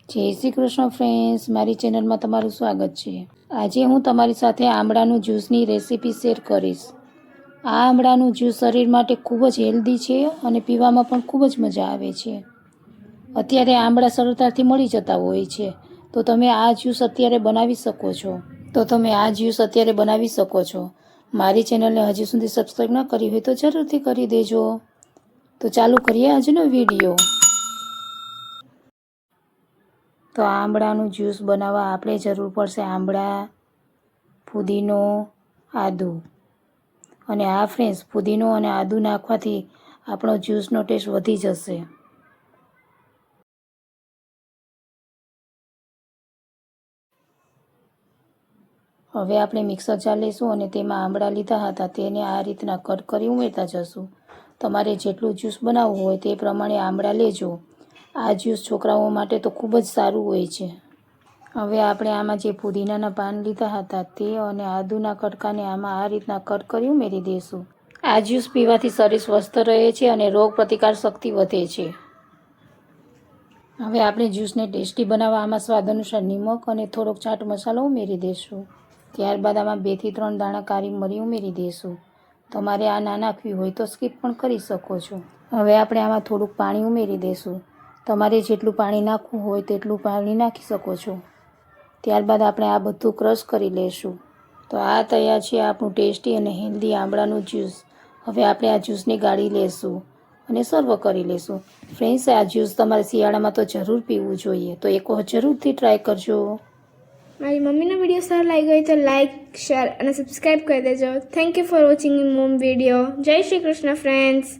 જય શ્રી કૃષ્ણ ફ્રેન્ડ્સ, મારી ચેનલમાં તમારું સ્વાગત છે। આજે હું તમારી સાથે આમળાનું જ્યુસની રેસીપી શેર કરીશ। આ આમળાનું જ્યુસ શરીર માટે ખૂબ જ હેલ્ધી છે અને પીવામાં પણ ખૂબ જ મજા આવે છે। અત્યારે આમળા સરળતાથી મળી જતા હોય છે, તો તમે આ જ્યુસ અત્યારે બનાવી શકો છો। મારી ચેનલને હજી સુધી સબસ્ક્રાઈબ ન કરી હોય તો જરૂરથી કરી દેજો। તો ચાલુ કરીએ આજનો વિડીયો। તો આમળાનું જ્યુસ બનાવવા આપણે જરૂર પડશે આમળા, ફુદીનો, આદુ। અને આ ફ્રેન્ડ્સ, ફુદીનો અને આદુ નાખવાથી આપણો જ્યુસનો ટેસ્ટ વધી જશે। હવે આપણે મિક્સર જાર લઈશું અને તેમાં આમળા લીધા હતા તેને આ રીતના કટ કરી ઉમેરતા જશું। તમારે જેટલું જ્યુસ બનાવવું હોય તે પ્રમાણે આમળા લેજો। આ જ્યુસ છોકરાઓ માટે તો ખૂબ જ સારું હોય છે। હવે આપણે આમાં જે પુદીનાના પાન લીધા હતા તે અને આદુના કટકાને આમાં આ રીતના કટ કરી ઉમેરી દઈશું। આ જ્યુસ પીવાથી શરીર સ્વસ્થ રહે છે અને રોગ પ્રતિકાર શક્તિ વધે છે। હવે આપણે જ્યુસને ટેસ્ટી બનાવવા આમાં સ્વાદ અનુસાર નિમક અને થોડોક ચાટ મસાલો ઉમેરી દઈશું। ત્યારબાદ આમાં 2 થી 3 દાણા કાળી મરી ઉમેરી દઈશું। તમારે આ ના નાખવી હોય તો સ્કીપ પણ કરી શકો છો। હવે આપણે આમાં થોડુંક પાણી ઉમેરી દઈશું। તમારે જેટલું પાણી નાખવું હોય તેટલું પાણી નાખી શકો છો। ત્યારબાદ આપણે આ બધું ક્રશ કરી લઈશું। તો આ તૈયાર છે આપણું ટેસ્ટી અને હેલ્ધી આમળાનું જ્યુસ। હવે આપણે આ જ્યુસને ગાળી લઈશું અને સર્વ કરી લઈશું। ફ્રેન્ડ્સ, આ જ્યુસ તમારે શિયાળામાં તો જરૂર પીવું જોઈએ, તો એક વખત જરૂરથી ટ્રાય કરજો। મારી મમ્મીનો વિડીયો સારો લાગ્યો હોય તો લાઇક, શેર અને સબસ્ક્રાઈબ કરી દેજો। Thank you for watching mom video. જય શ્રી કૃષ્ણ ફ્રેન્ડ્સ।